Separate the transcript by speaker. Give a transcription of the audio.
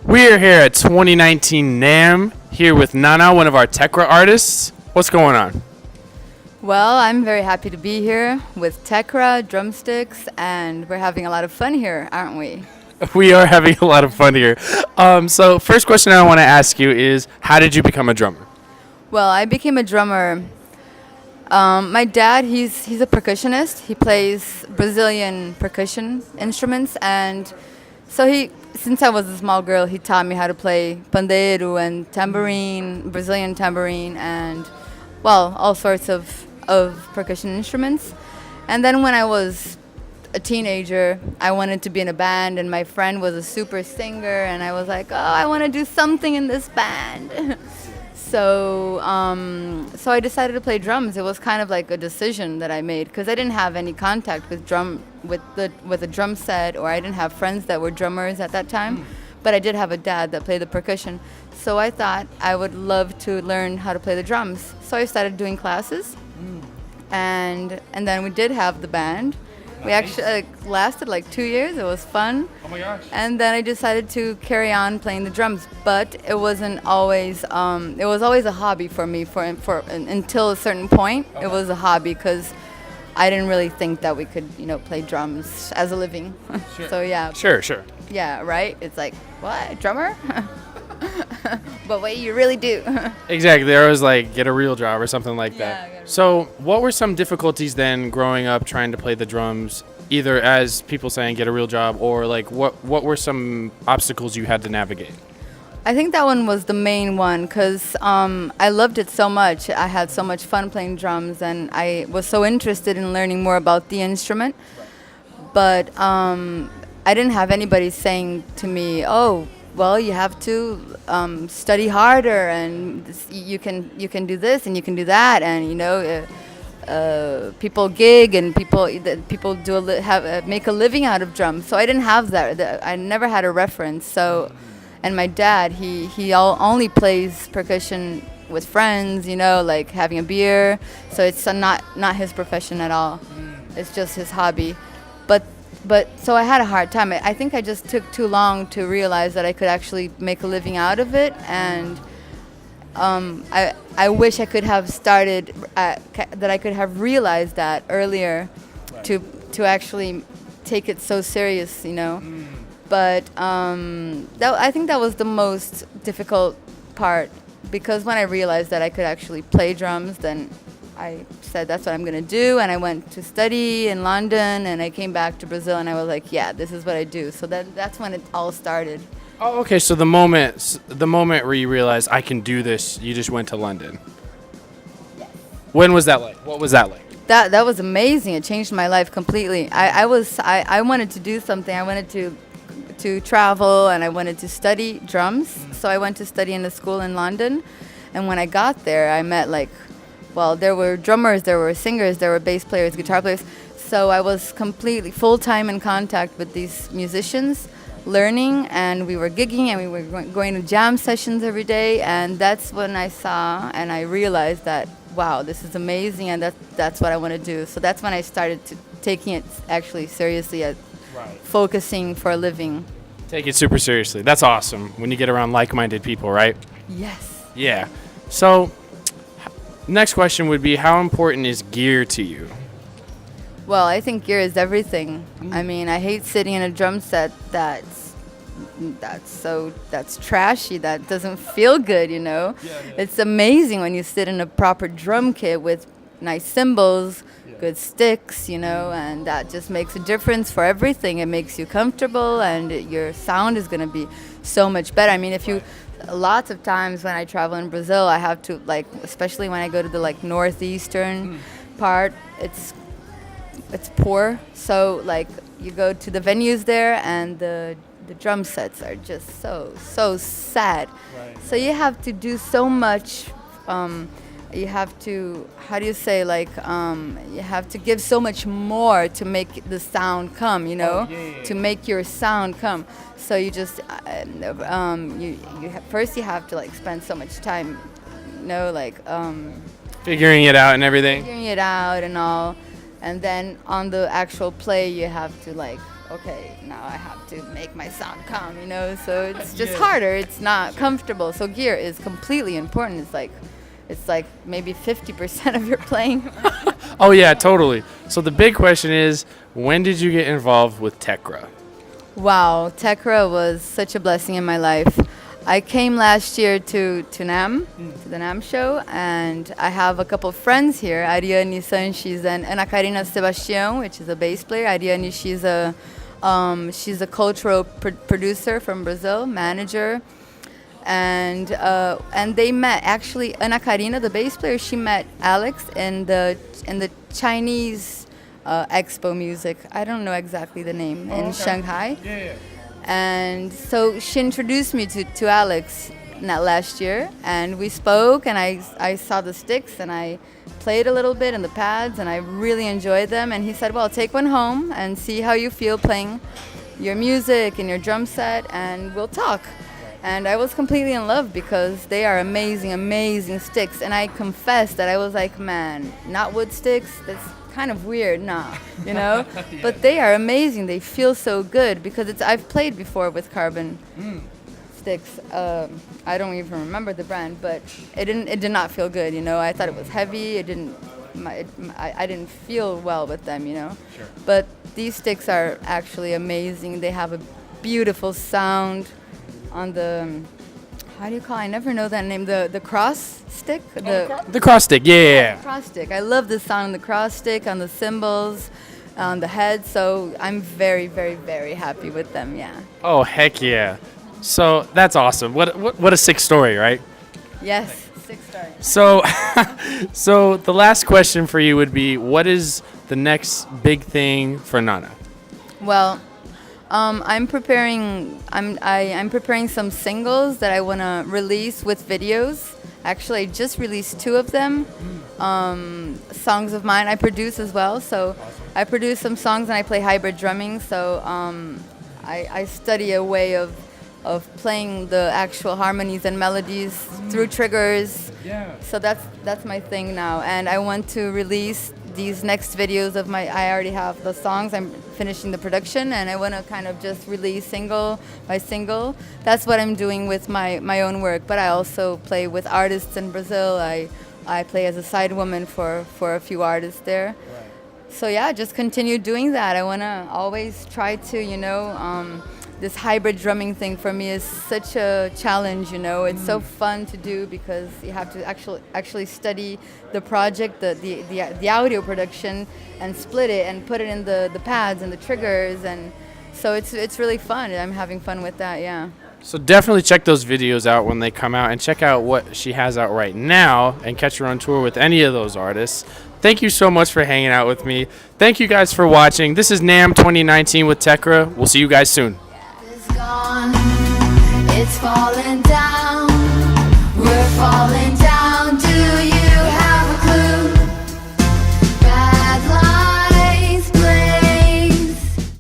Speaker 1: We are here at 2019 NAMM, here with Nana, one of our Tekra artists. What's going on?
Speaker 2: Well, I'm very happy to be here with Tekra, drumsticks, and we're having a lot of fun here, aren't we?
Speaker 1: We are having a lot of fun here. So first question I want to ask you is, how did you become a drummer?
Speaker 2: Well, I became a drummer. My dad, he's a percussionist. He plays Brazilian percussion instruments, and so since I was a small girl, he taught me how to play pandeiro and tambourine, Brazilian tambourine, and well, all sorts of percussion instruments. And then when I was a teenager, I wanted to be in a band, and my friend was a super singer, and I was like, oh, I want to do something in this band. So I decided to play drums. It was kind of like a decision that I made because I didn't have any contact with a drum set, or I didn't have friends that were drummers at that time. But I did have a dad that played the percussion. So I thought I would love to learn how to play the drums. So I started doing classes, and then we did have the band. We actually lasted like 2 years. It was fun.
Speaker 1: Oh my gosh.
Speaker 2: And then I decided to carry on playing the drums, but it wasn't always. It was always a hobby for me until a certain point. Okay. It was a hobby because I didn't really think that we could, play drums as a living.
Speaker 1: Sure.
Speaker 2: So yeah.
Speaker 1: Sure.
Speaker 2: Yeah, right. It's like, what, drummer? But wait, you really do.
Speaker 1: Exactly. There was like, get a real job or something like that.
Speaker 2: Yeah,
Speaker 1: So what were some difficulties then growing up trying to play the drums, either as people saying get a real job, or like what were some obstacles you had to navigate?
Speaker 2: I think that one was the main one because I loved it so much. I had so much fun playing drums, and I was so interested in learning more about the instrument. But I didn't have anybody saying to me, oh, well, you have to study harder, and you can do this and you can do that, and people gig and people make a living out of drums. So I didn't have that. I never had a reference. So, and my dad, he only plays percussion with friends, like having a beer. So it's not his profession at all. It's just his hobby. But so I had a hard time. I think I just took too long to realize that I could actually make a living out of it, and I wish I could have started that I could have realized that earlier, right, to actually take it so serious, But I think that was the most difficult part, because when I realized that I could actually play drums, then I said that's what I'm going to do, and I went to study in London, and I came back to Brazil, and I was like, yeah, this is what I do. So that's when it all started.
Speaker 1: Oh, okay. So the moment where you realized I can do this, you just went to London.
Speaker 2: Yes.
Speaker 1: When was that like? What was that like?
Speaker 2: That was amazing. It changed my life completely. I wanted to do something. I wanted to travel, and I wanted to study drums. So I went to study in a school in London, and when I got there, I met there were drummers, there were singers, there were bass players, guitar players. So I was completely full-time in contact with these musicians, learning, and we were gigging, and we were going to jam sessions every day. And that's when I saw and I realized that, wow, this is amazing, and that's what I want to do. So that's when I started taking it actually seriously, focusing for a living.
Speaker 1: Take it super seriously. That's awesome when you get around like-minded people, right?
Speaker 2: Yes.
Speaker 1: Yeah. So next question would be, how important is gear to you?
Speaker 2: Well, I think gear is everything. I mean, I hate sitting in a drum set that's trashy, that doesn't feel good, Yeah. It's amazing when you sit in a proper drum kit with nice cymbals, good sticks, and that just makes a difference for everything. It makes you comfortable, and your sound is going to be so much better. I mean, lots of times when I travel in Brazil, I have to, especially when I go to the northeastern part, it's poor. So you go to the venues there, and the drum sets are just so sad. Right. So you have to do so much. You have to, how do you say, you have to give so much more to make the sound come, to make your sound come. So you just, first you have to spend so much time,
Speaker 1: figuring it out and everything.
Speaker 2: Figuring it out and all. And then on the actual play, you have to okay, now I have to make my sound come, you know. So it's just harder. It's not comfortable. So gear is completely important. It's like maybe 50% of your playing.
Speaker 1: Oh yeah, totally. So the big question is, when did you get involved with Tekra?
Speaker 2: Wow, Tekra was such a blessing in my life. I came last year to NAMM, to the NAMM show, and I have a couple of friends here. Ariane Sanches and Ana Karina Sebastião, which is a bass player. Ariane, she's a cultural producer from Brazil, manager, and they met. Actually, Ana Karina, the bass player, she met Alex in the Chinese Expo Music. I don't know exactly the name in Shanghai.
Speaker 1: Yeah.
Speaker 2: And so she introduced me to Alex last year, and we spoke, and I saw the sticks, and I played a little bit in the pads, and I really enjoyed them. And he said, well, take one home and see how you feel playing your music and your drum set, and we'll talk. And I was completely in love because they are amazing, amazing sticks. And I confess that I was like, man, not wood sticks? That's kind of weird, you know?
Speaker 1: Yeah.
Speaker 2: But they are amazing. They feel so good because I've played before with carbon sticks. I don't even remember the brand, but it did not feel good, you know? I thought it was heavy. I didn't feel well with them, you know?
Speaker 1: Sure.
Speaker 2: But these sticks are actually amazing. They have a beautiful sound on the, how do you call it? I never know that name. The cross stick?
Speaker 1: The cross stick, yeah.
Speaker 2: Cross stick. I love the sound on the cross stick, on the cymbals, on the head. So I'm very, very, very happy with them, yeah.
Speaker 1: Oh, heck yeah. So that's awesome. What a sick story, right?
Speaker 2: Yes, 6-star.
Speaker 1: So the last question for you would be, what is the next big thing for Nana?
Speaker 2: Well, I'm preparing some singles that I want to release with videos. Actually, I just released 2 of them. Songs of mine. I produce as well, so I produce some songs and I play hybrid drumming. So I study a way of playing the actual harmonies and melodies through triggers.
Speaker 1: Yeah.
Speaker 2: So that's my thing now, and I want to release these next videos of I already have the songs. I'm finishing the production, and I want to kind of just release single by single. That's what I'm doing with my own work. But I also play with artists in Brazil. I play as a side woman for a few artists there.
Speaker 1: Right.
Speaker 2: So yeah, just continue doing that. I want to always try to, you know, this hybrid drumming thing for me is such a challenge, you know. It's so fun to do because you have to actually study the project, the audio production, and split it and put it in the pads and the triggers, and so it's really fun. I'm having fun with that, yeah.
Speaker 1: So definitely check those videos out when they come out, and check out what she has out right now, and catch her on tour with any of those artists. Thank you so much for hanging out with me. Thank you guys for watching. This is NAMM 2019 with Tekra. We'll see you guys soon.
Speaker 3: It's gone, it's falling down.